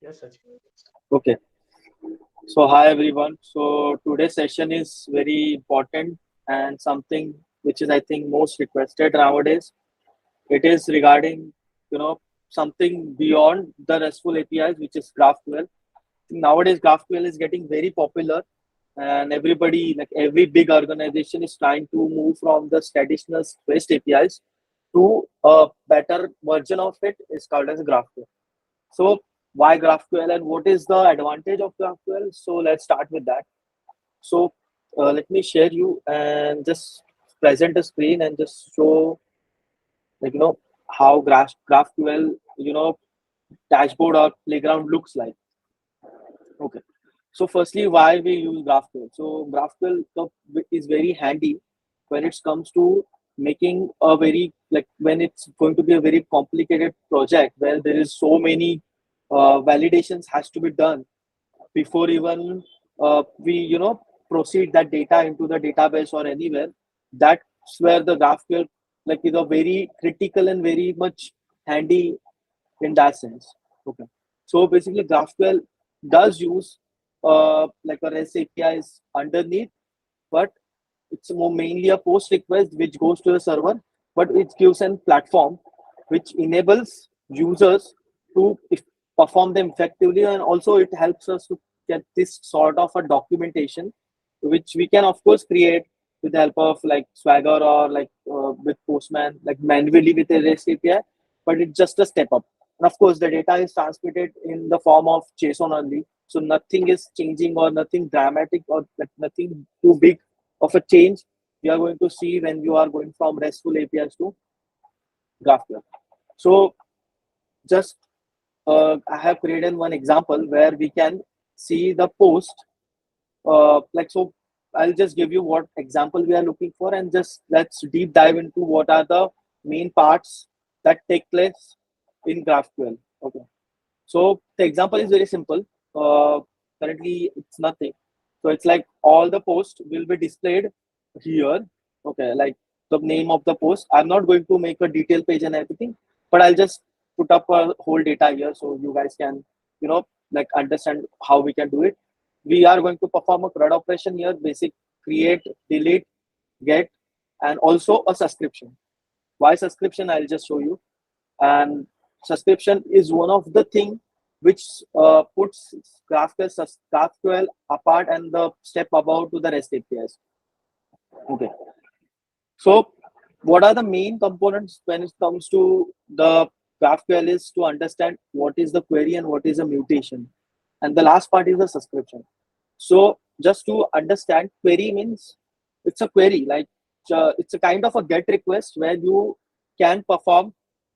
Yes, Sachin. Okay. So hi everyone. So today's session is very important and something which is I think most requested nowadays. It is regarding something beyond the RESTful APIs, which is GraphQL. Nowadays GraphQL is getting very popular, and everybody, like every big organization, is trying to move from the traditional REST APIs to a better version of it. Is called as GraphQL. So why GraphQL and what is the advantage of GraphQL? So let's start with that. So let me share you and just present a screen and just show how GraphQL dashboard or playground looks like. Okay. So firstly, why we use GraphQL? So is very handy when it comes to making a very, like, when it's going to be a very complicated project where there is so many validations has to be done before even we proceed that data into the database or anywhere. That's where the GraphQL is a very critical and very much handy in that sense. Okay. So basically, GraphQL does use like a REST APIs underneath, but it's more mainly a post request which goes to the server, but it gives a platform which enables users to perform them effectively, and also it helps us to get this sort of a documentation, which we can of course create with the help of like Swagger or with Postman, like manually with a REST API, but it's just a step up. And of course, the data is transmitted in the form of JSON only, so nothing is changing or nothing dramatic or like nothing too big of a change we are going to see when you are going from RESTful APIs to GraphQL. So just I have created one example where we can see the post. So I'll just give you what example we are looking for, and just let's deep dive into what are the main parts that take place in GraphQL. Okay. So the example is very simple. Currently, it's nothing. So it's like all the posts will be displayed here. Okay, like the name of the post. I'm not going to make a detailed page and everything, but I'll just put up a whole data here so you guys can, understand how we can do it. We are going to perform a CRUD operation here, basic create, delete, get, and also a subscription. Why subscription? I'll just show you. And subscription is one of the thing which puts GraphQL apart and the step above to the REST APIs. Okay. So what are the main components when it comes to the GraphQL is to understand what is the query and what is a mutation. And the last part is the subscription. So just to understand, query means it's a query, like it's a kind of a GET request where you can perform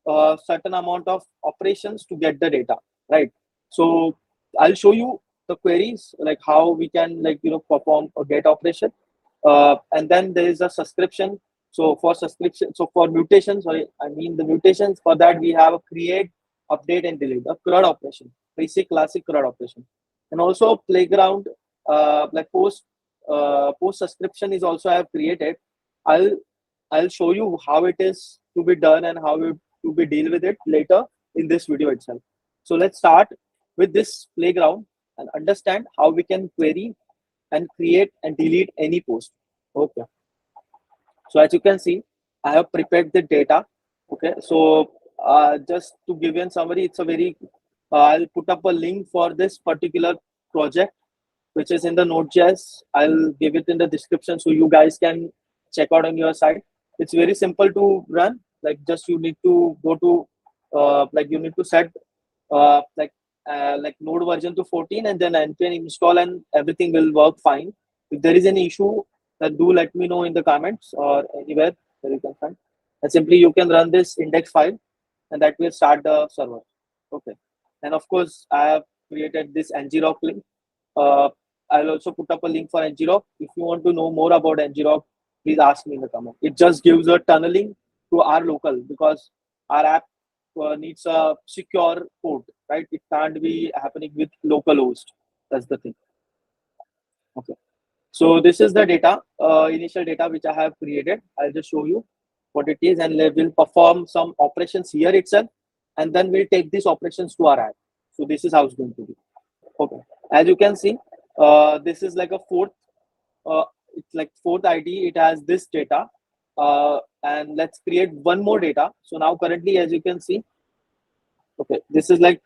a certain amount of operations to get the data, right? So I'll show you the queries, like how we can perform a GET operation, and then there is a subscription. So for subscription, so for mutations, sorry, I mean the mutations. For that we have a create, update, and delete, a CRUD operation, basic classic CRUD operation, and also playground post subscription is also I have created. I'll I'll show you how it is to be done and how it to be deal with it later in this video itself. So let's start with this playground and understand how we can query and create and delete any post. Okay. So as you can see, I have prepared the data. Okay. So just to give you a summary, it's a very I'll put up a link for this particular project, which is in the Node.js. I'll give it in the description so you guys can check out on your side. It's very simple to run. Like just you need to go to you need to set Node version to 14 and then npm install and everything will work fine. If there is any issue, then do let me know in the comments or anywhere where you can find. And simply you can run this index file and that will start the server. Okay. And of course, I have created this ngrok link. Uh, I'll also put up a link for ngrok. If you want to know more about ngrok, please ask me in the comment. It just gives a tunneling to our local because our app needs a secure port, right? It can't be happening with local host. That's the thing. Okay. So this is the data, initial data which I have created. I'll just show you what it is, and we'll perform some operations here itself, and then we'll take these operations to our app. So this is how it's going to be. Okay, as you can see, this is like a fourth. It's like fourth ID. It has this data, and let's create one more data. So now currently, as you can see, okay, this is like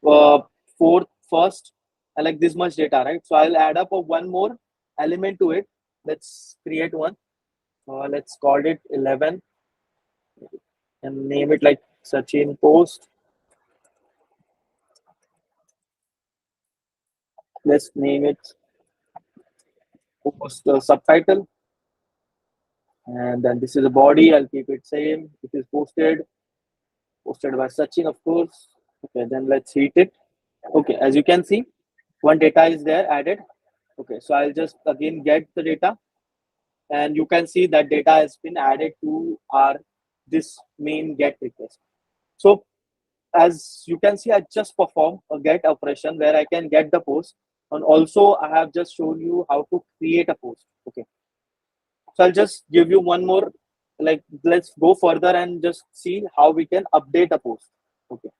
uh, fourth first, and like this much data, right? So I'll add up a one more element to it. Let's create one. Let's call it 11 and name it like Sachin post. Let's name it post subtitle, and then this is a body. I'll keep it same. It is posted by Sachin, of course. Okay, then let's hit it. Okay, as you can see, one data is there added. Okay, so I'll just again get the data, and you can see that data has been added to our this main get request. So as you can see, I just perform a get operation where I can get the post, and also I have just shown you how to create a post. Okay, so I'll just give you one more, like let's go further and just see how we can update a post. Okay,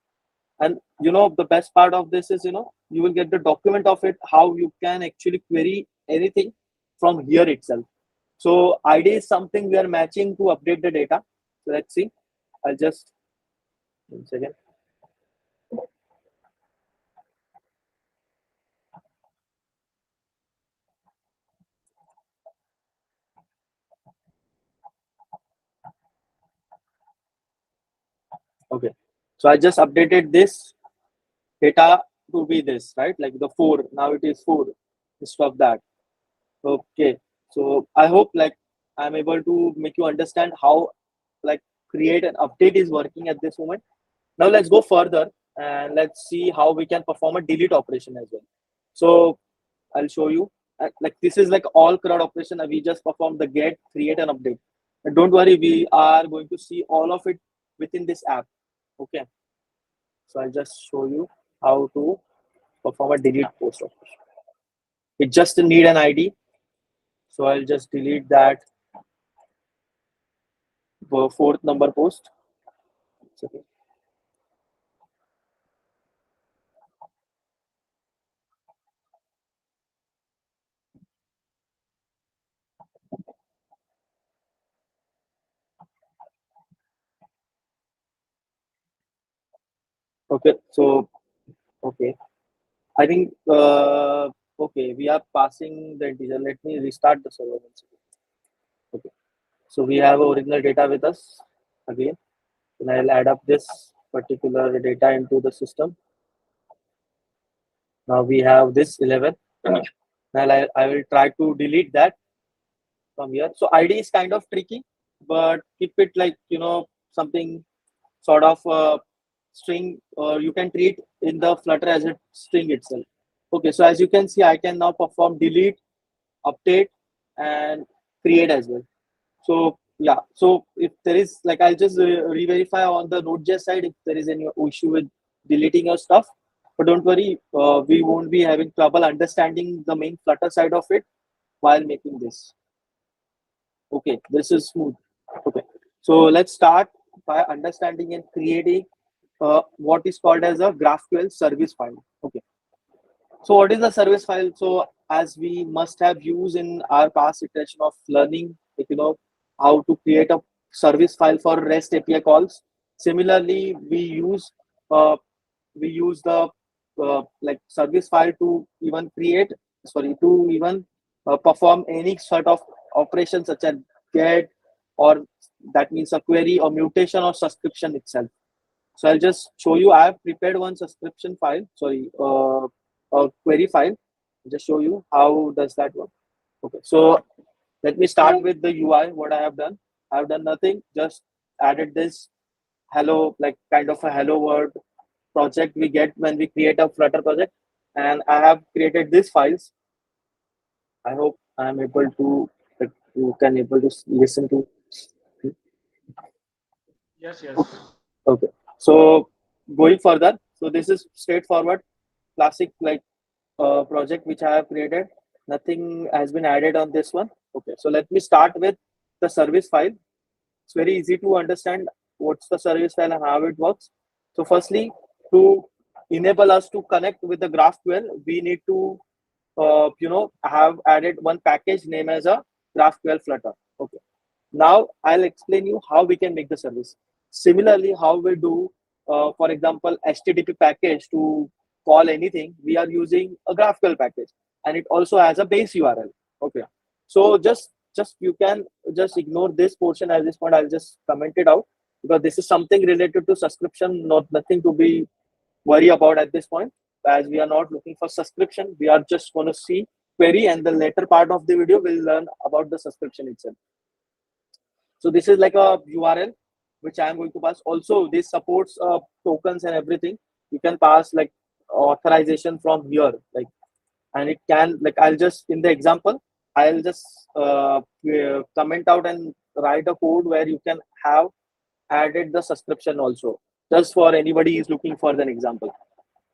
and the best part of this is you will get the document of it, how you can actually query anything from here itself. So ID is something we are matching to update the data. So let's see. I'll just 1 second. Okay, so I just updated this data to be this, right? Like the 4, now it is 4 instead of that. Okay, so I hope like I'm able to make you understand how like create an update is working at this moment. Now let's go further and let's see how we can perform a delete operation as well. So I'll show you. Like this is like all CRUD operation. We just perform the get, create, and update. And don't worry, we are going to see all of it within this app. Okay. So I'll just show you how to perform a delete post operation. It just need an ID. So I'll just delete that fourth number post. Okay. Okay. So okay. I think okay, we are passing the integer. Let me restart the server once again. Okay. So we have original data with us again. And I'll add up this particular data into the system. Now we have this 11. Now I will try to delete that from here. So ID is kind of tricky, but keep it like, something sort of string, or you can treat in the Flutter as a string itself. Okay, so as you can see, I can now perform delete, update, and create as well. So yeah, so if there is like, I'll just re-verify on the Node.js side if there is any issue with deleting your stuff. But don't worry, we won't be having trouble understanding the main Flutter side of it while making this. Okay, this is smooth. Okay, so let's start by understanding and creating what is called as a GraphQL service file. Okay, so what is the service file? So as we must have used in our past iteration of learning, like, how to create a service file for REST API calls. Similarly, uh, we use the like service file to even create, sorry, to even perform any sort of operation such as get, or that means a query or mutation or subscription itself. So I'll just show you. I have prepared one subscription file, sorry, a query file. Just show you how does that work. Okay, so let me start with the UI. What I have done, I have done nothing. Just added this hello, like kind of a hello world project we get when we create a Flutter project, and I have created these files. I hope I am able to, like, you can able to listen to. Yes, yes. Okay, so going further, so this is straightforward, classic like project which I have created. Nothing has been added on this one. Okay, so let me start with the service file. It's very easy to understand what's the service file and how it works. So firstly, to enable us to connect with the GraphQL, we need to have added one package name as a GraphQL Flutter. Okay. Now I'll explain you how we can make the service. Similarly, how we do, for example, HTTP package to call anything, we are using a GraphQL package, and it also has a base URL. Okay. So just you can just ignore this portion at this point. I'll just comment it out because this is something related to subscription, not nothing to be worry about at this point. As we are not looking for subscription, we are just going to see query, and the later part of the video will learn about the subscription itself. So this is like a URL which I am going to pass. Also, this supports tokens and everything. You can pass like authorization from here, like, and it can, like, I'll just in the example, I'll just comment out and write a code where you can have added the subscription also, just for anybody is looking for an example.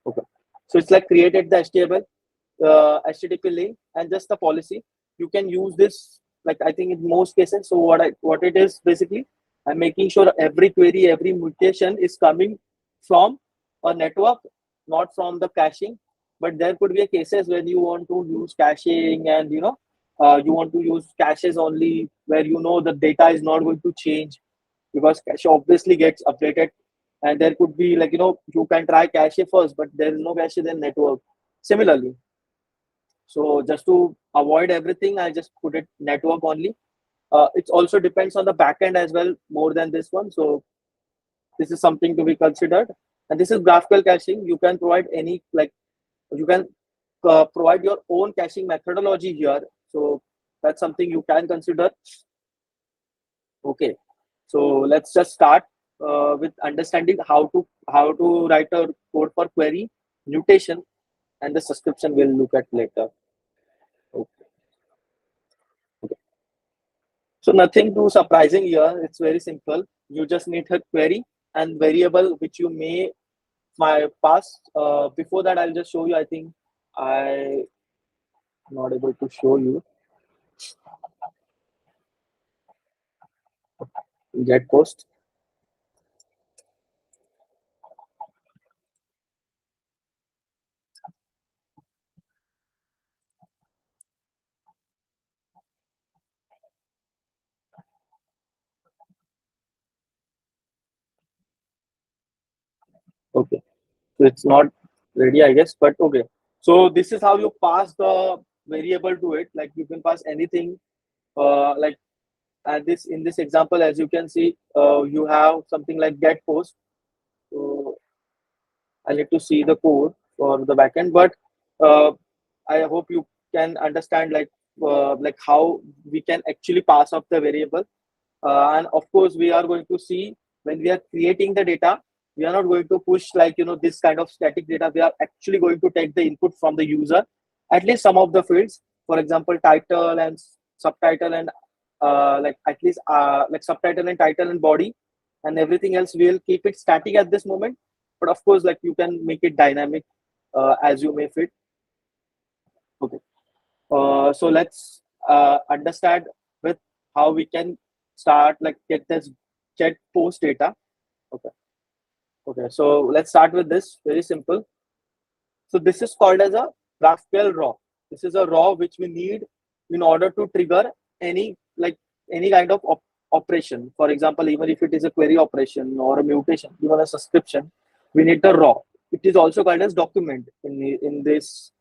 Okay. So it's like created the HTTP link and just the policy. You can use this, like, I think in most cases. So what it is basically, I'm making sure every query, every mutation is coming from a network, not from the caching. But there could be a cases when you want to use caching, and you want to use caches only where the data is not going to change, because cache obviously gets updated. And there could be, like, you can try cache first, but there is no cache in network similarly. So just to avoid everything, I just put it network only. It also depends on the backend as well, more than this one. So this is something to be considered. And this is GraphQL caching. You can provide any, like, you can provide your own caching methodology here. So that's something you can consider. Okay. So let's just start with understanding how to write a code for query, mutation, and the subscription we'll look at later. Okay. So nothing too surprising here. It's very simple. You just need a query and variable which you may pass. Before that, I'll just show you. I think I'm not able to show you. Get post. Okay. So it's not ready, I guess, but okay. So this is how you pass the variable to it. Like, you can pass anything. Like, this in this example, as you can see, you have something like get post. So I need to see the code for the backend, but uh, I hope you can understand, like how we can actually pass up the variable. And of course, we are going to see when we are creating the data, we are not going to push, like, this kind of static data. We are actually going to take the input from the user, at least some of the fields. For example, title and subtitle, and like at least like subtitle and title and body, and everything else we'll keep it static at this moment. But of course, like, you can make it dynamic as you may fit. Okay. So let's understand with how we can start, like, get this get post data. Okay. Okay. So let's start with this. Very simple. So this is called as a GraphQL raw. This is a raw which we need in order to trigger any, like, any kind of operation. For example, even if it is a query operation or a mutation, even a subscription, we need the raw. It is also called as document in this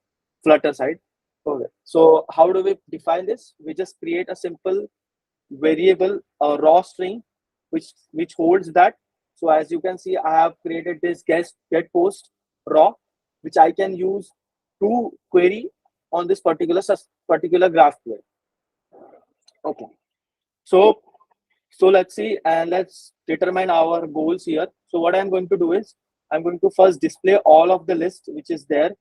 Flutter side. Okay. So how do we define this? We just create a simple variable, a raw string, which holds that. So as you can see, I have created this get post raw, which I can use to query on this particular GraphQL. Okay. So let's see, and let's determine our goals here. So what I'm going to do is, I'm going to first display all of the list which is there.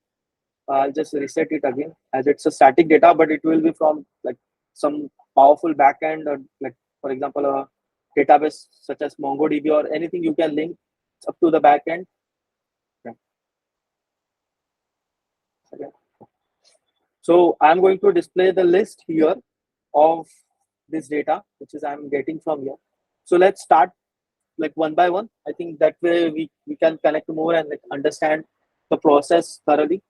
I'll just reset it again, as it's a static data, but it will be from, like, some powerful backend, or, like, for example, a database such as MongoDB or anything you can link up to the backend. Okay. So I'm going to display the list here of this data, which is I'm getting from here. So let's start, like, one by one. I think that way we can connect more and, like, understand the process thoroughly.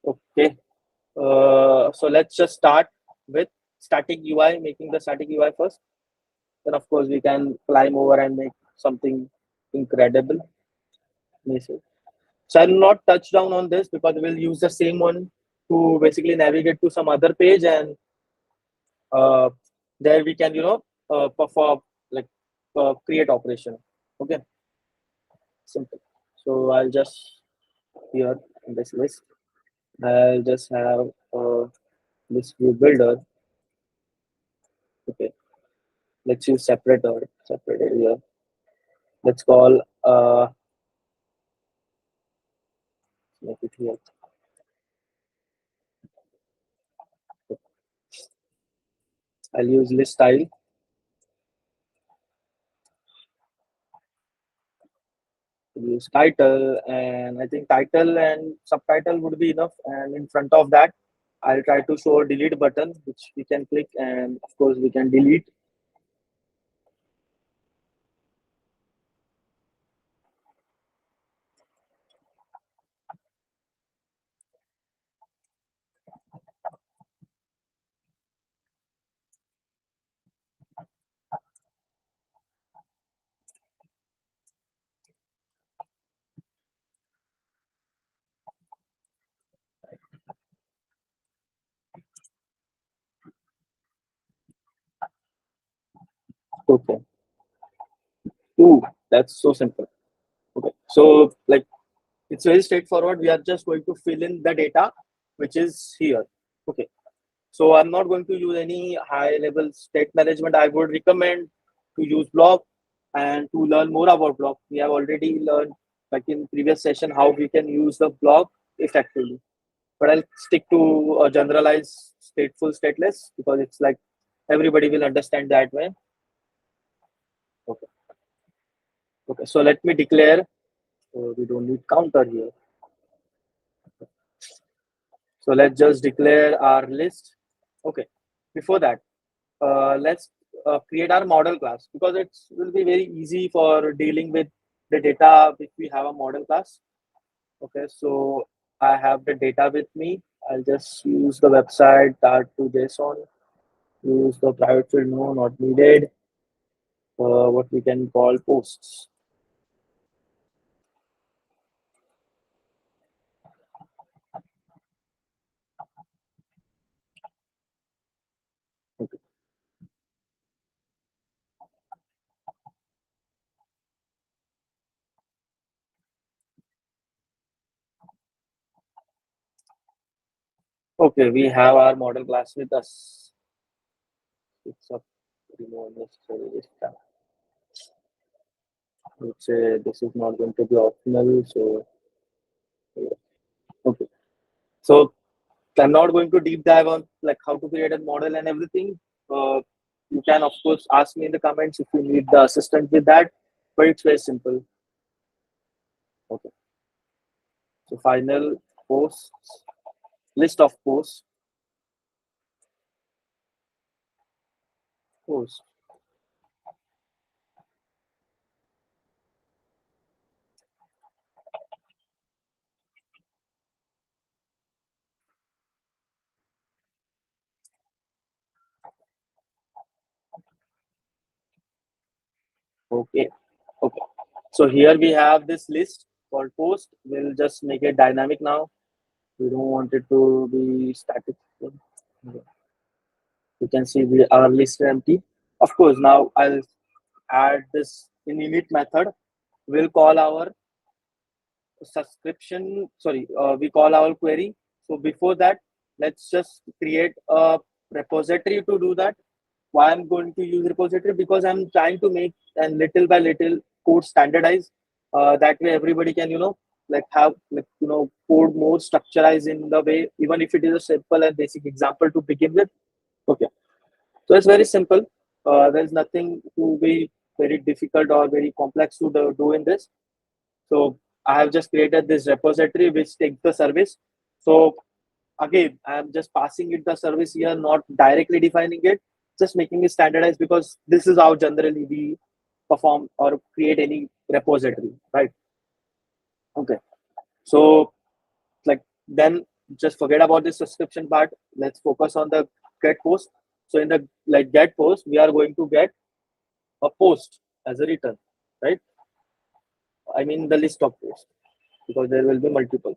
Okay. So let's just start with static UI, making the static UI first. Then of course we can climb over and make something incredible. Amazing. So I'll not touch down on this because we'll use the same one to basically navigate to some other page, and uh, there we can perform like create operation. Okay, simple. So I'll just here in this list I'll just have this view builder. Okay, let's use separator here. Let's call make it here. I'll use list style. Use title, and I think title and subtitle would be enough. And in front of that, I'll try to show a delete button, which we can click, and of course we can delete. Okay. Ooh, that's so simple. Okay. So like it's very straightforward. We are just going to fill in the data which is here. Okay. So I'm not going to use any high level state management. I would recommend to use block, and to learn more about block. We have already learned like in previous session how we can use the block effectively. But I'll stick to a generalized stateful stateless because it's like everybody will understand that way. Okay. Okay. So let me declare. We don't need counter here. So let's just declare our list. Okay. Before that, let's create our model class because it will be very easy for dealing with the data if we have a model class. Okay. So I have the data with me. I'll just use the website Darde to JSON. Use the private field, no, not needed. What we can call posts. Okay. Okay, we have our model class with us. It's up remove unnecessary this time. Let's say this is not going to be optional. So yeah. Okay. So I'm not going to deep dive on like how to create a model and everything. You can of course ask me in the comments if you need the assistant with that, but it's very simple. Okay. So final posts, list of posts. Okay. Okay. So here we have this list called post. We'll just make it dynamic now. We don't want it to be static. You can see our list is empty. Of course, now I'll add this in init method. We'll call our subscription. Sorry, we call our query. So before that, let's just create a repository to do that. Why I'm going to use repository? Because I'm trying to make and little by little code standardized. That way everybody can like have like code more structurized in the way, even if it is a simple and basic example to begin with. Okay, so it's very simple. There's nothing to be very difficult or very complex to do in this. So I have just created this repository which takes the service. So again, I'm just passing it the service here, not directly defining it, just making it standardized because this is how generally we perform or create any repository, right? Okay. So like then just forget about this subscription part. Let's focus on the get post. So in the like get post, we are going to get a post as a return, right? I mean the list of posts because there will be multiple.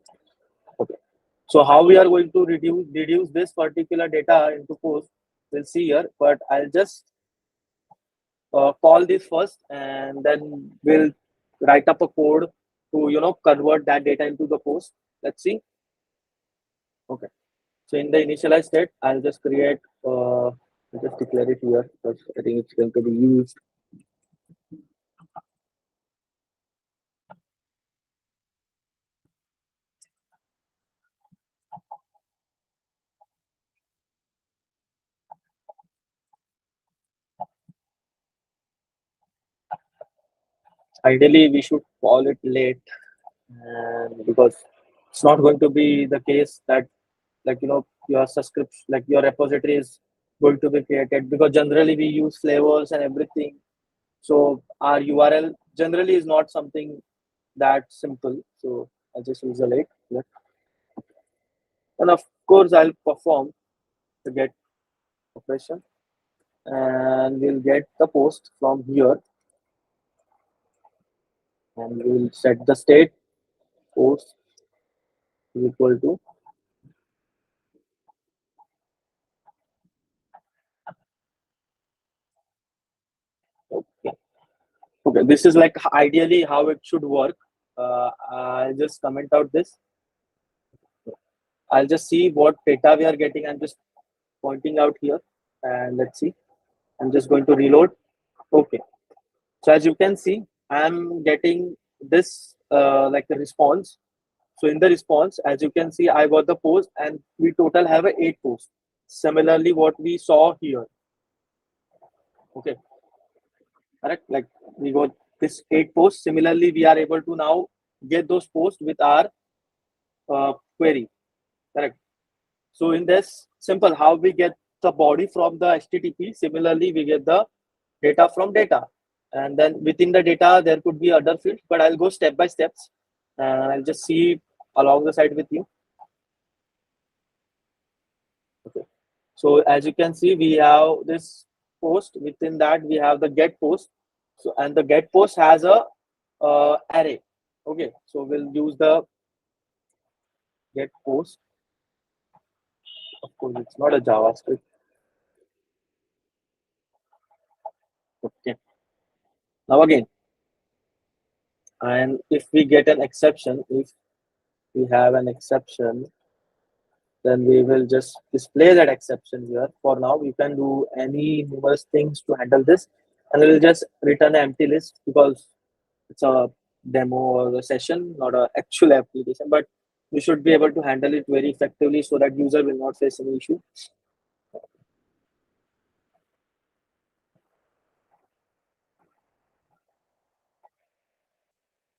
Okay. So how we are going to reduce this particular data into post, we'll see here. But I'll just call this first, and then we'll write up a code to convert that data into the post. Let's see. Okay. So in the initialize state, I'll just create. I'll just declare it here because I think it's going to be used. Ideally, we should call it late, and because it's not going to be the case that your subscription, like your repository is going to be created, because generally we use flavors and everything. So our URL generally is not something that simple. So I'll just use a late. Yeah. And of course, I'll perform the get operation, and we'll get the post from here, and we'll set the state post is equal to okay. Okay, this is like ideally how it should work. I'll just comment out this. I'll just see what data we are getting. I'm just pointing out here, and let's see. I'm just going to reload. Okay. So as you can see, I'm getting this like the response. So in the response, as you can see, I got the post, and we total have a 8 posts. Similarly, what we saw here. Okay, correct. Like we got this 8 posts. Similarly, we are able to now get those posts with our query. Correct. So in this simple, how we get the body from the HTTP. Similarly, we get the data from data, and then within the data there could be other fields. But I'll go step by steps, and I'll just see along the side with you. Okay. So as you can see, we have this post. Within that, we have the get post. So and the get post has a array. Okay. So we'll use the get post. Of course, it's not a JavaScript. Okay. Now again, and if we get an exception, if we have an exception, then we will just display that exception here. For now, we can do any numerous things to handle this, and we'll just return an empty list because it's a demo or a session, not an actual application. But we should be able to handle it very effectively so that user will not face any issue.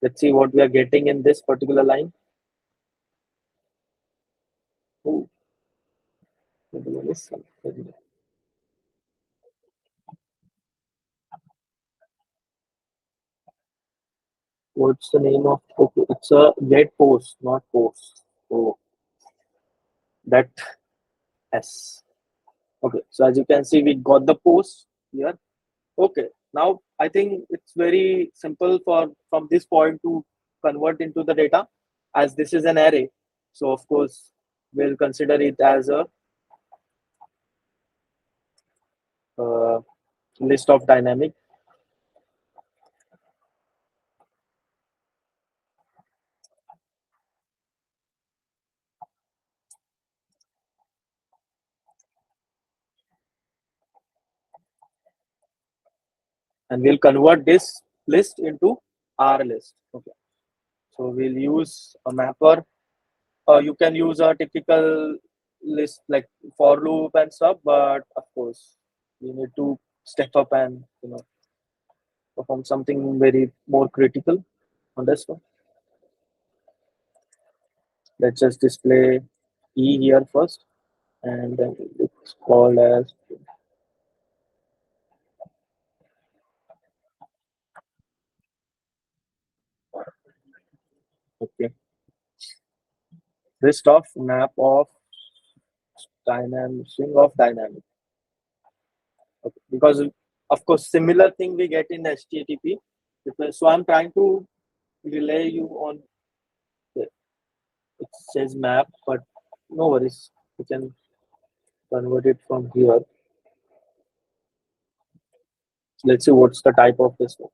Let's see what we are getting in this particular line. Oh, what's the name of? Okay, it's a get post, not post. So that S. Okay, so as you can see, we got the post here. Okay, now I think it's very simple for from this point to convert into the data, as this is an array. So of course, we'll consider it as a uh, list of dynamic, and we'll convert this list into our list. Okay, so we'll use a mapper. You can use a typical list like for loop and stuff, but of course, we need to step up and perform something very more critical on this one. Let's just display E here first, and then it's called as Okay. List of map of dynamic string of dynamic. Okay. Because of course similar thing we get in HTTP. So I'm trying to relay you on it says map, but no worries. We can convert it from here. Let's see what's the type of this one.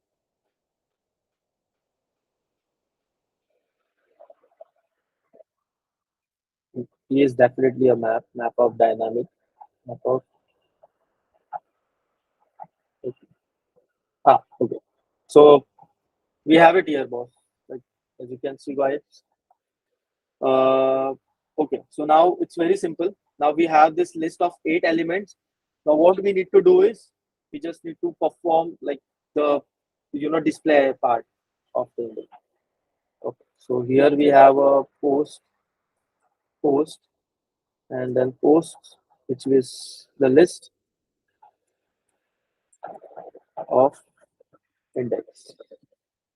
It is definitely a map of dynamic, map of okay. Okay. So we have it here, boss. Like as you can see, guys. Okay, so now it's very simple. Now we have this list of 8 elements. Now what we need to do is we just need to perform like the display part of the image. Okay, so here we have a post, and then post, which is the list of index.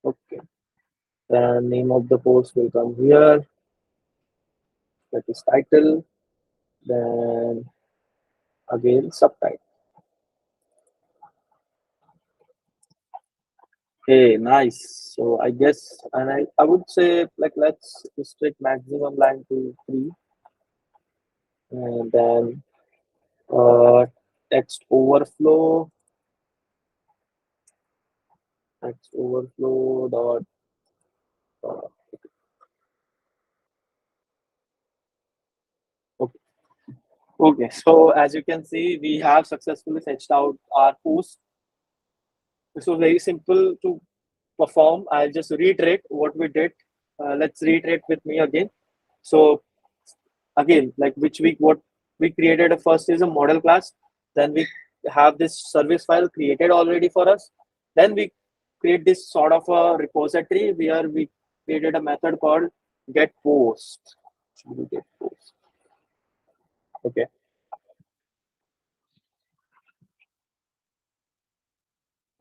Okay, the name of the post will come here. That is title. Then again subtitle. Okay, nice. So I guess, and I would say like let's restrict maximum line to 3, and then uh, text overflow, text overflow dot. Uh, okay. Okay. So as you can see, we have successfully fetched out our post. This was very simple to perform. I'll just reiterate what we did. Let's reiterate with me again. So again, like which we what we created first is a model class. Then we have this service file created already for us. Then we create this sort of a repository where we created a method called get post. Should we get post? Okay.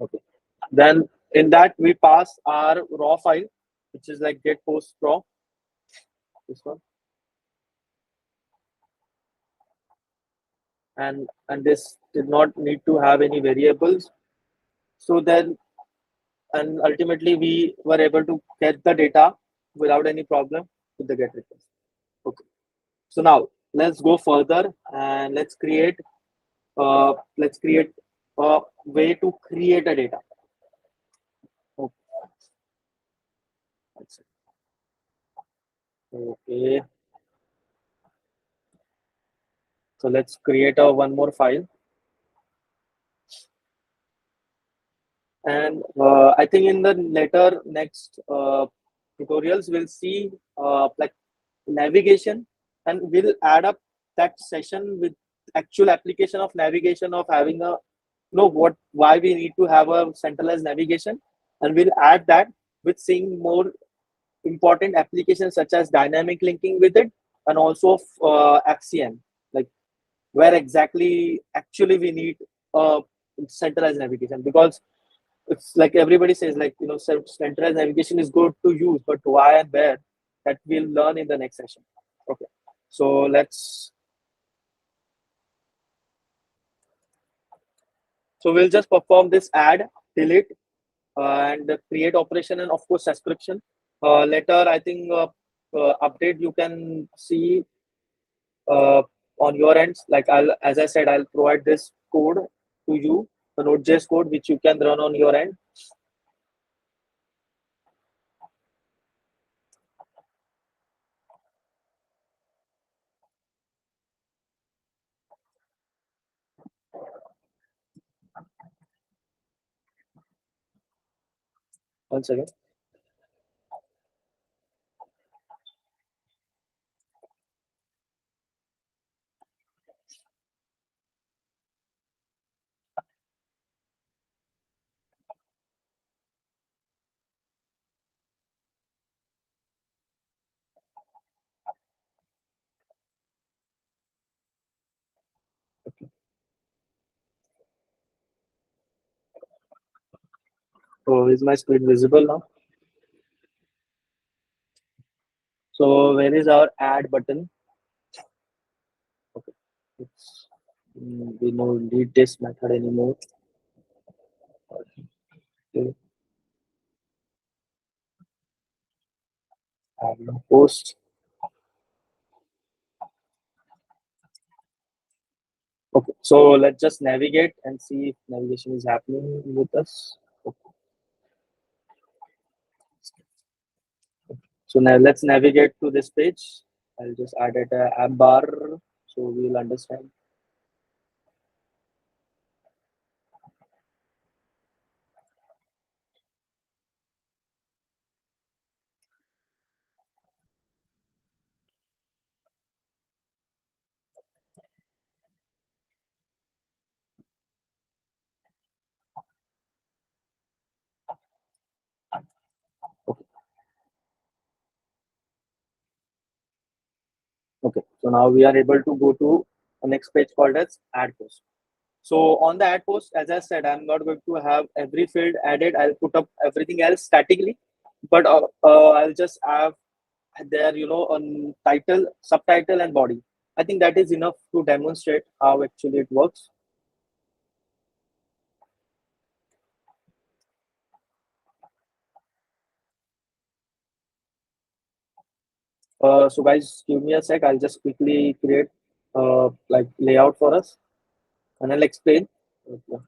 Okay. Then in that we pass our raw file, which is like get post raw. This one. And this did not need to have any variables. So then and ultimately we were able to get the data without any problem with the get request. Okay. So now let's go further and let's create a way to create a data. Okay. Okay. So let's create a one more file. And I think in the later next tutorials, we'll see like navigation, and we'll add up that session with actual application of navigation of having a know what why we need to have a centralized navigation, and we'll add that with seeing more important applications such as dynamic linking with it, and also axiom, like where exactly actually we need centralized navigation, because it's like everybody says like centralized navigation is good to use, but why and where, that we'll learn in the next session. Okay, so we'll just perform this add, delete, and the create operation, and of course subscription. Later I think update you can see uh, on your ends. Like as I said, I'll provide this code to you, the Node.js code, which you can run on your end. Once again. So is my screen visible now? So where is our add button? Okay. It's, we don't need this method anymore. Okay. Add no post. Okay. So let's just navigate and see if navigation is happening with us. Okay. So now let's navigate to this page. I'll just add it a app bar so we'll understand. Okay. Okay. So now we are able to go to the next page called as add post. So on the add post, as I said, I'm not going to have every field added. I'll put up everything else statically, but I'll just have there, on title, subtitle, and body. I think that is enough to demonstrate how actually it works. So guys, give me a sec. I'll just quickly create like layout for us, and I'll explain. Okay.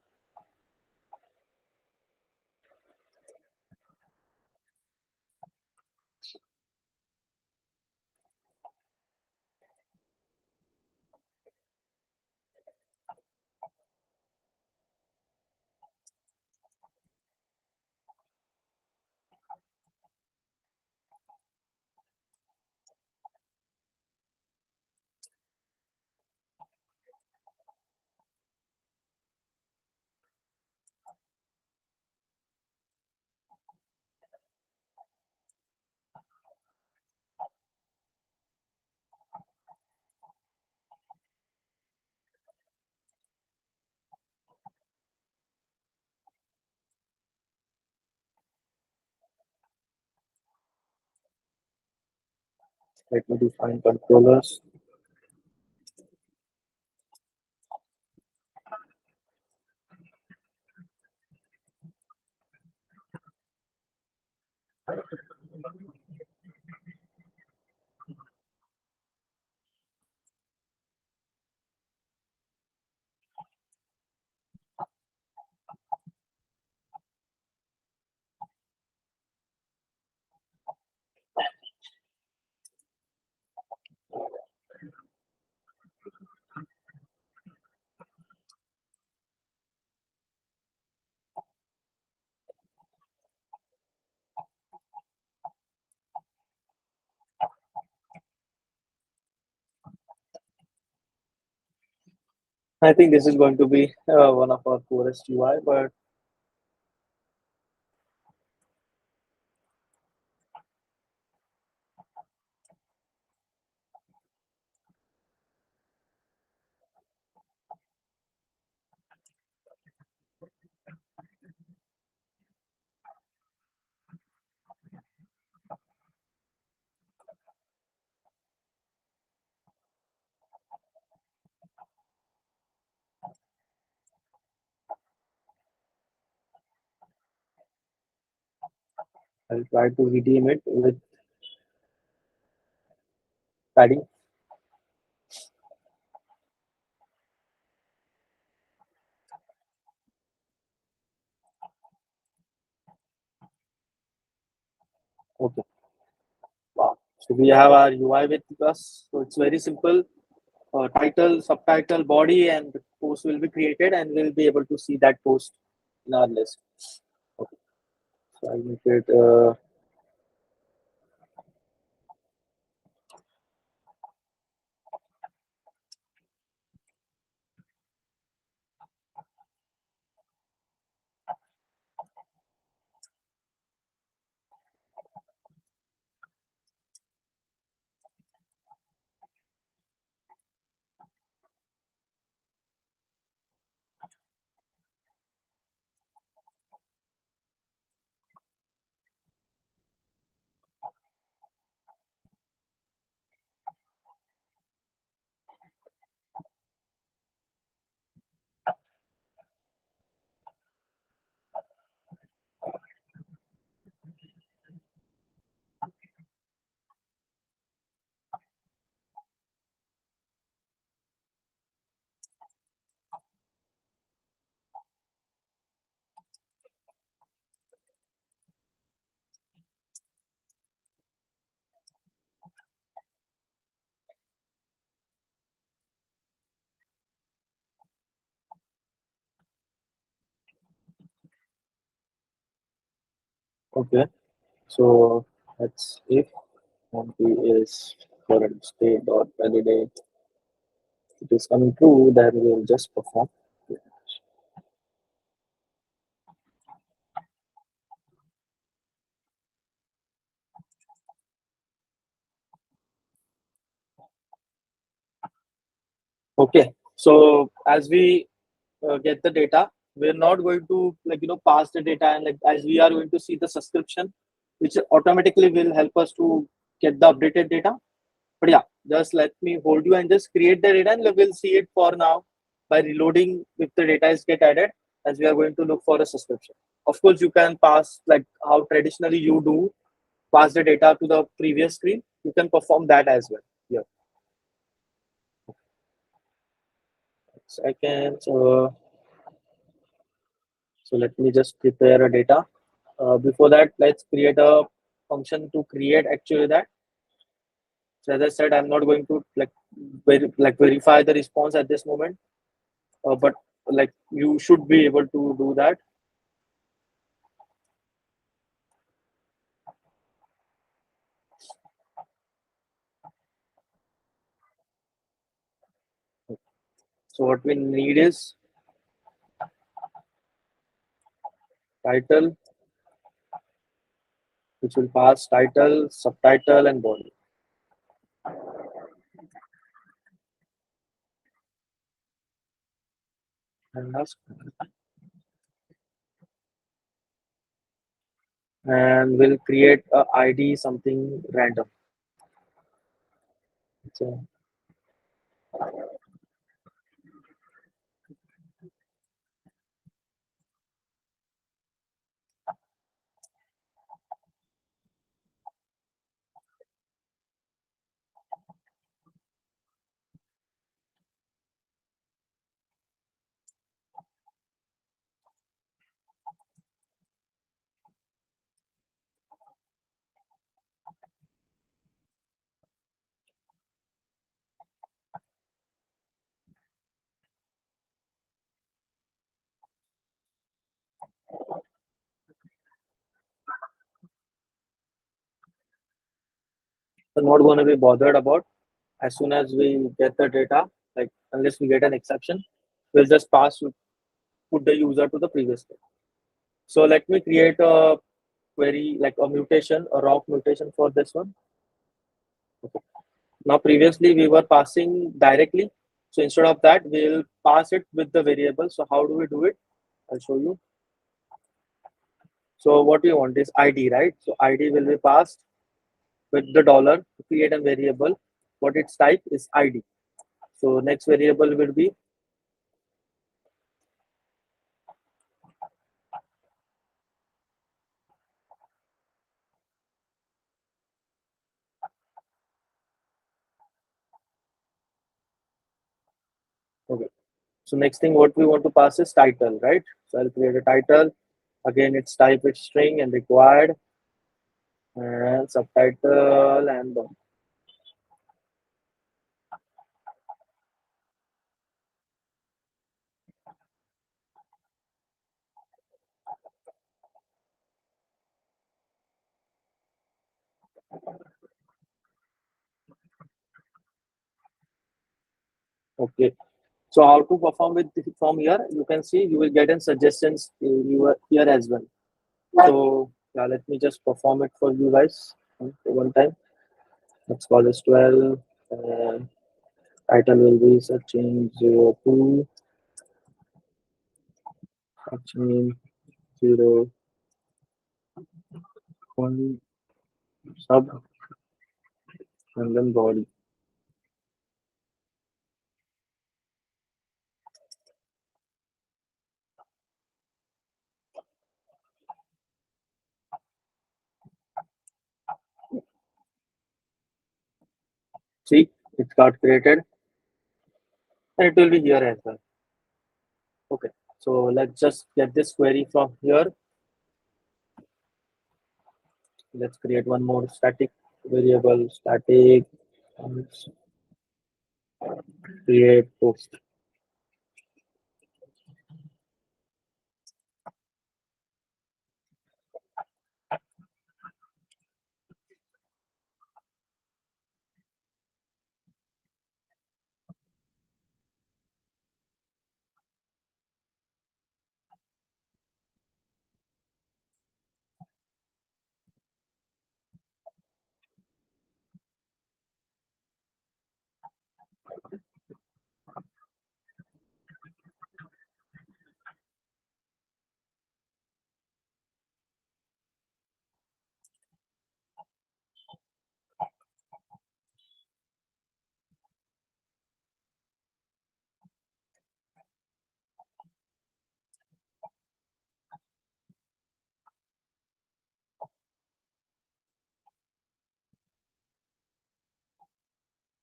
Let me define controllers. I think this is going to be one of our poorest UI, but I'll try to redeem it with padding. Okay. Wow. So we have our UI with us. So it's very simple. Title, subtitle, body, and post will be created, and we'll be able to see that post in our list. Okay. So I'll make it. Okay. So let's if empty is current state dot validate it is coming true, then we'll just perform. Okay. So as we get the data, we're not going to pass the data, and like as we are going to see the subscription, which automatically will help us to get the updated data. But yeah, just let me hold you and just create the data, and we'll see it for now by reloading if the data is get added, as we are going to look for a subscription. Of course, you can pass like how traditionally you do, pass the data to the previous screen. You can perform that as well. Yeah. Second, so let me just prepare a data. Before that, let's create a function to create actually that. So as I said, I'm not going to verify the response at this moment, but like you should be able to do that. So what we need is title, which will pass title, subtitle, and body. And we'll create a ID something random. So, we're not going to be bothered about as soon as we get the data, like unless we get an exception, we'll just put the user to the previous step. So let me create a query like a mutation, a rock mutation for this one. Okay. Now previously we were passing directly. So instead of that, we'll pass it with the variable. So how do we do it? I'll show you. So what we want is ID, right? So ID will be passed with the dollar to create a variable. What its type is ID. So next variable will be okay. So next thing what we want to pass is title, right? So I'll create a title. Again, its type is string and required, and subtitle and okay. So how to perform with from here? You can see you will get in suggestions here as well. So yeah, let me just perform it for you guys one time. Let's call this 12. And title will be Sachin 02, Sachin 01 sub, and then body. See, it got created and it will be here as well. Okay, so let's just get this query from here. Let's create one more static variable, static create post.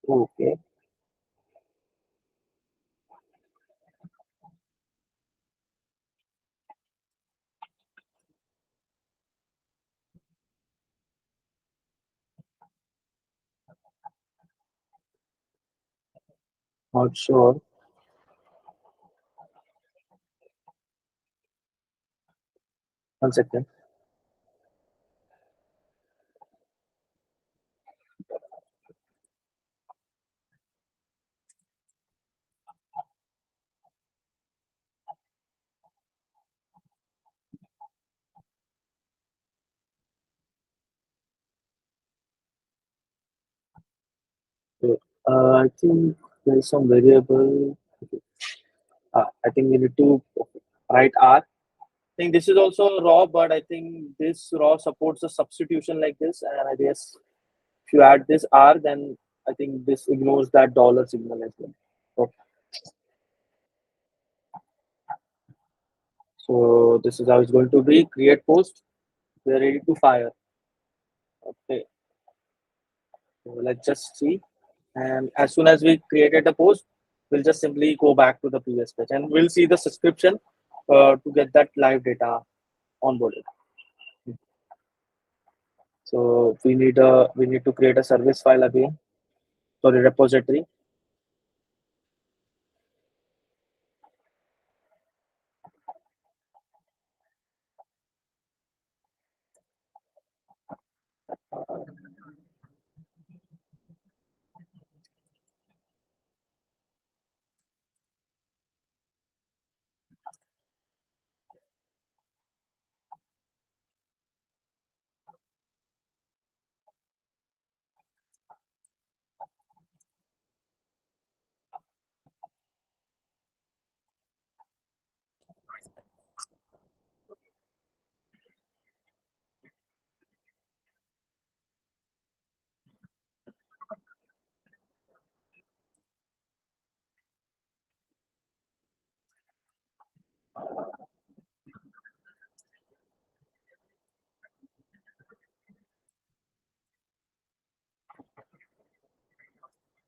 Okay. Not sure. One second. Okay. I think there is some variable. I think we need to write R. I think this is also raw, but I think this raw supports a substitution like this. And I guess if you add this R, then I think this ignores that dollar signal as well. Okay. So this is how it's going to be. Create post. We're ready to fire. Okay. So let's just see. And as soon as we created a post, we'll just simply go back to the previous page and we'll see the subscription to get that live data onboarded. So we need to create a service file again. Sorry, repository.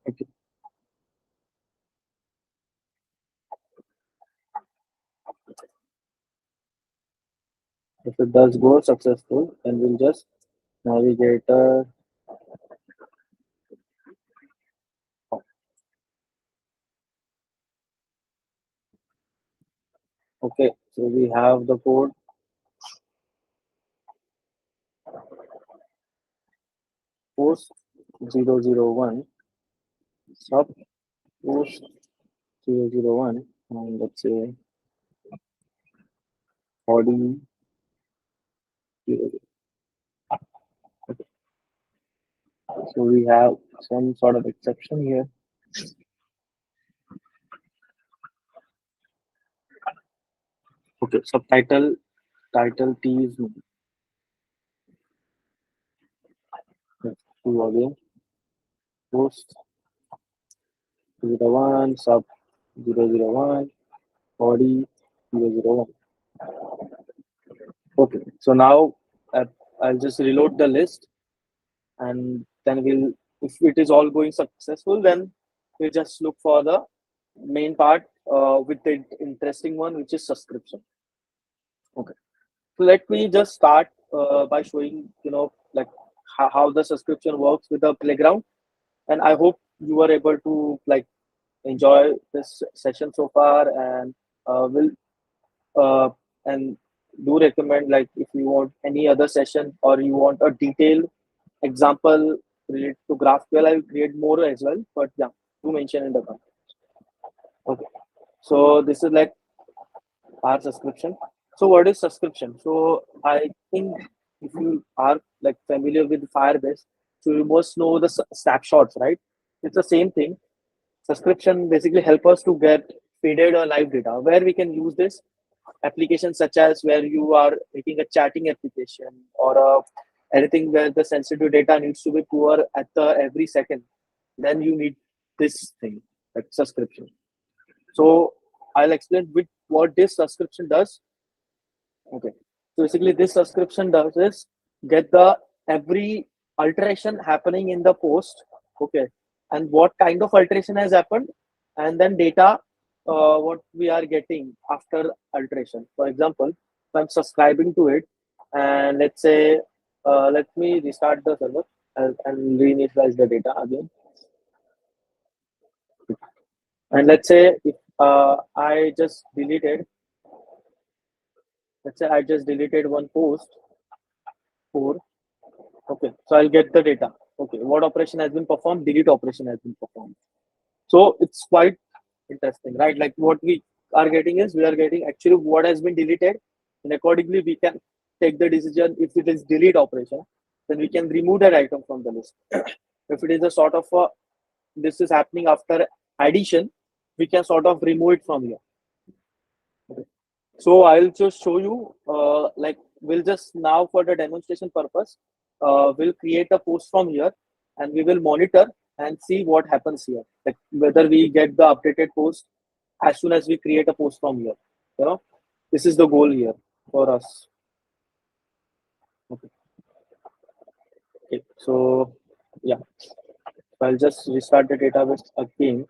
Okay. If it does go successful, then we'll just navigate. Okay, so we have the code post 001 sub post 001 and let's say body 0. So we have some sort of exception here. Okay, subtitle title T is two again. Post 001 sub 001 body 001. Okay, so now uh, I'll just reload the list and then we'll, if it is all going successful, then we'll just look for the main part with the interesting one, which is subscription. Okay, so let me just start by showing, like how the subscription works with the playground. And I hope you were able to like enjoy this session so far and will uh, and do recommend like if you want any other session or you want a detailed example related to GraphQL, I will create more as well. But yeah, do mention in the comments. Okay. So this is like our subscription. So what is subscription? So I think if you are like familiar with Firebase, so you must know the snapshots, right? It's the same thing. Subscription basically help us to get faded or live data where we can use this applications such as where you are making a chatting application or anything where the sensitive data needs to be poor at the every second, then you need this thing like subscription. So I'll explain with what this subscription does. Okay, so basically this subscription does is get the every alteration happening in the post. Okay, and what kind of alteration has happened, and then data what we are getting after alteration. For example, if I'm subscribing to it, and let's say let me restart the server and reinitialize the data again. And let's say if I just deleted, let's say I just deleted one post for, okay, so I'll get the data. Okay, what operation has been performed? Delete operation has been performed. So it's quite interesting, right? Like what we are getting is we are getting actually what has been deleted, and accordingly we can take the decision. If it is delete operation, then we can remove that item from the list. If it is a sort of a, this is happening after addition, we can sort of remove it from here. Okay. So I'll just show you, like we'll just now for the demonstration purpose, we'll create a post from here and we will monitor and see what happens here. Like whether we get the updated post as soon as we create a post from here. You know, this is the goal here for us. Okay. Okay. So yeah, I'll just restart the database again.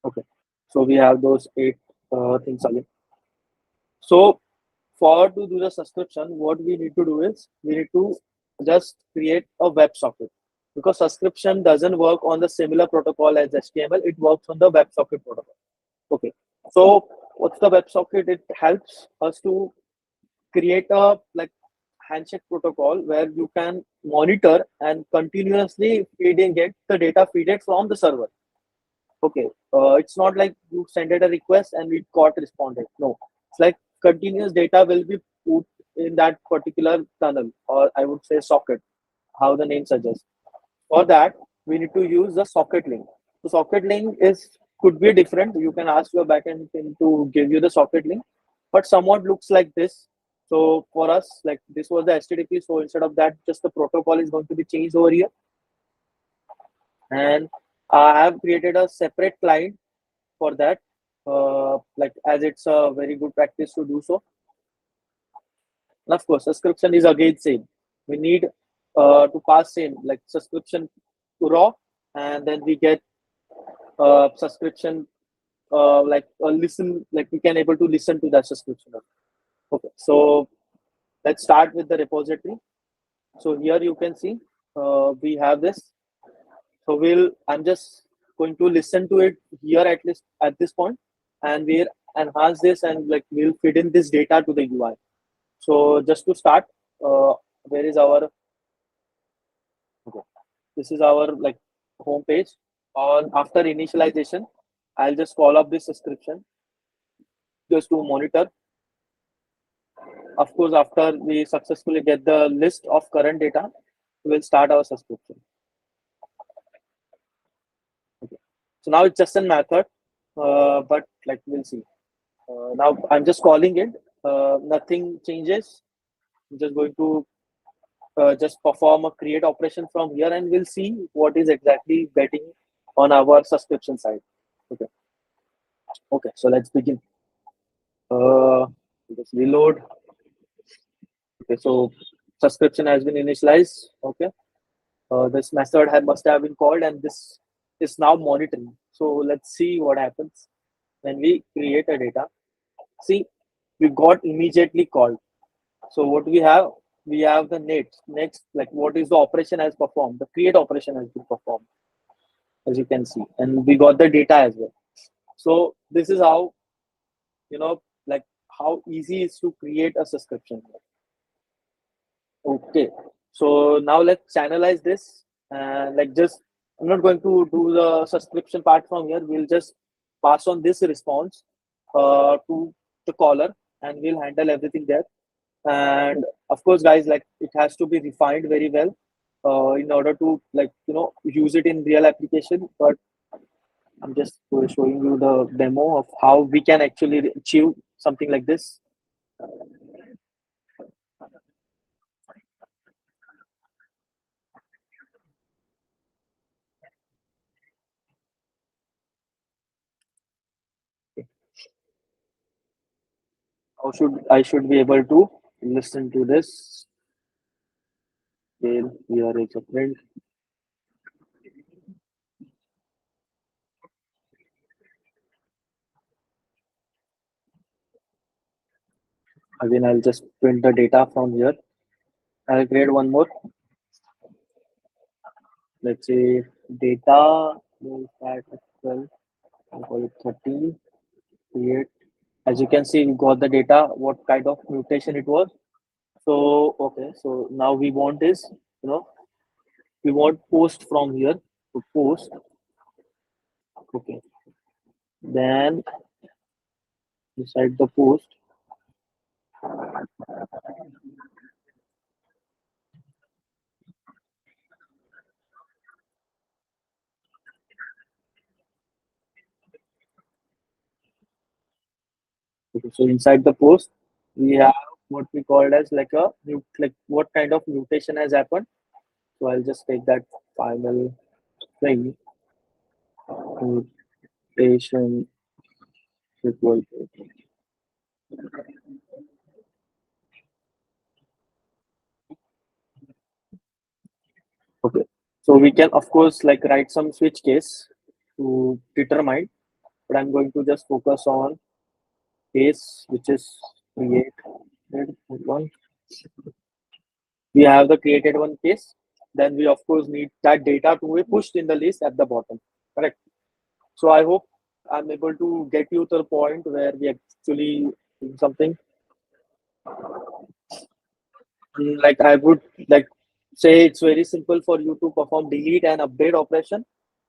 Okay. So we have those eight things again. So for to do the subscription, what we need to do is we need to just create a web socket, because subscription doesn't work on the similar protocol as HTML. It works on the WebSocket protocol. Okay. So what's the WebSocket? It helps us to create a like handshake protocol where you can monitor and continuously get the data feeded from the server. Okay, it's not like you send it a request and it got responded. No, it's like continuous data will be put in that particular tunnel, or I would say socket, how the name suggests. For that, we need to use the socket link. The socket link is could be different. You can ask your backend team to give you the socket link, but somewhat looks like this. So for us, like this was the HTTP. So instead of that, just the protocol is going to be changed over here, and I have created a separate client for that, like as it's a very good practice to do so. And of course, subscription is again same. We need to pass same like subscription to raw, and then we get subscription like listen, like we can able to listen to that subscription. Okay, so let's start with the repository. So here you can see we have this. So I'm just going to listen to it here at least at this point, and we'll enhance this and like we'll feed in this data to the UI. So just to start, where is our, okay, this is our like home page. On after initialization, I'll just call up this subscription just to monitor. Of course, after we successfully get the list of current data, we'll start our subscription. Okay. So now it's just a method, but like we'll see. Now I'm just calling it. Nothing changes. I'm just going to just perform a create operation from here, and we'll see what is exactly betting on our subscription side. Okay. Okay. So let's begin. Just reload. Okay. So subscription has been initialized. Okay. This method must have been called, and this is now monitoring. So let's see what happens when we create a data. See, we got immediately called. So what we have? We have the next like what is the operation has performed. The create operation has been performed, as you can see, and we got the data as well. So this is how, like how easy is to create a subscription. Okay, so now let's channelize this, and like just I'm not going to do the subscription part from here. We'll just pass on this response to the caller, and we'll handle everything there. And of course, guys, like it has to be refined very well in order to like use it in real application. But I'm just showing you the demo of how we can actually achieve something like this. How should I should be able to listen to this? Here is a print. Again, I'll just print the data from here. I'll create one more. Let's say data. We'll start at 12. I'll call it 13. Create. As you can see, we got the data. What kind of mutation it was. So okay. So now we want is we want post from here. So post. Okay. Then beside the post. Okay, so inside the post, we have what we called as like like what kind of mutation has happened. So I'll just take that final thing, mutation equal to. Okay. So we can of course like write some switch case to determine, but I'm going to just focus on case which is created one. We have the created one case. Then we of course need that data to be pushed in the list at the bottom. Correct. So I hope I'm able to get you to the point where we actually do something. Like I would like say it's very simple for you to perform delete and update operation.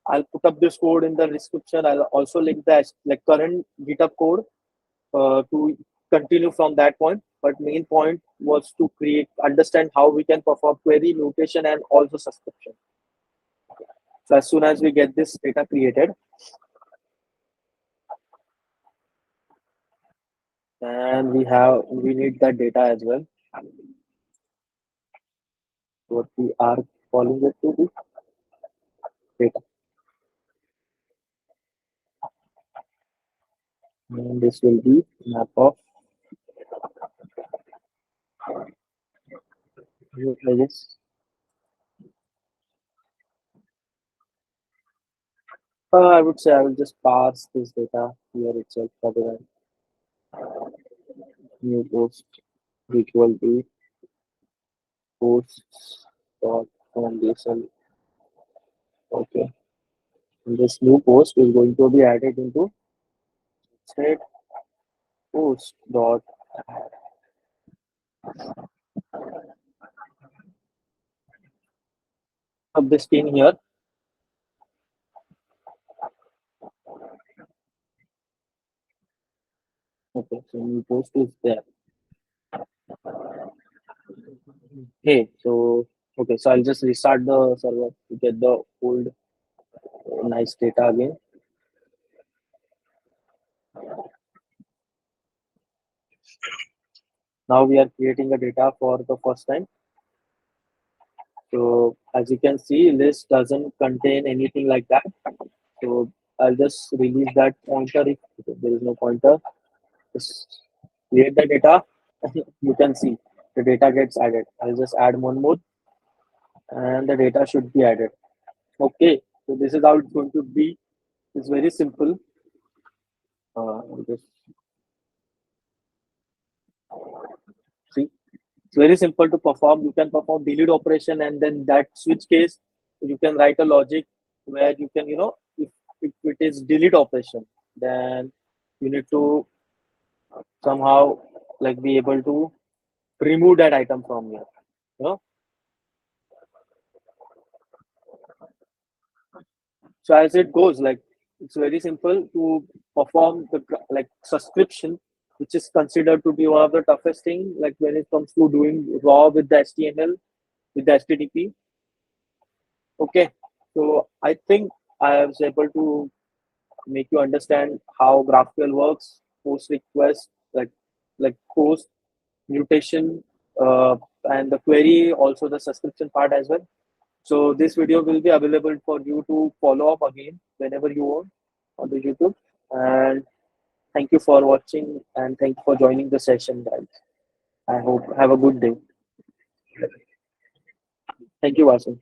I'll put up this code in the description. I'll also link the like current GitHub code to continue from that point. But main point was to understand how we can perform query, mutation, and also subscription. So as soon as we get this data created, and we need that data as well. What we are calling it to be data. And this will be map of images. I would say I will just parse this data here itself rather than new post equal to posts dot foundation. Okay. And this new post is going to be added into thread post dot of this thing here. Okay, so new post is there. Hey, so okay, so I'll just restart the server to get the old nice data again. Now we are creating the data for the first time. So as you can see, list doesn't contain anything like that. So I'll just release that pointer if there is no pointer. Just create the data. You can see the data gets added. I'll just add one more and the data should be added. Okay, so this is how it's going to be. It's very simple. Just see, it's very simple to perform. You can perform delete operation and then that switch case, you can write a logic where you can, if it is delete operation, then you need to somehow like be able to remove that item from here. You know, so as it goes, like it's very simple to perform the like subscription, which is considered to be one of the toughest thing. Like when it comes to doing raw with the HTML with the HTTP. Okay, so I think I was able to make you understand how GraphQL works, post request, like post mutation, and the query, also the subscription part as well. So this video will be available for you to follow up again whenever you want on the YouTube. And thank you for watching and thank you for joining the session, guys. I hope have a good day. Thank you, Vasu.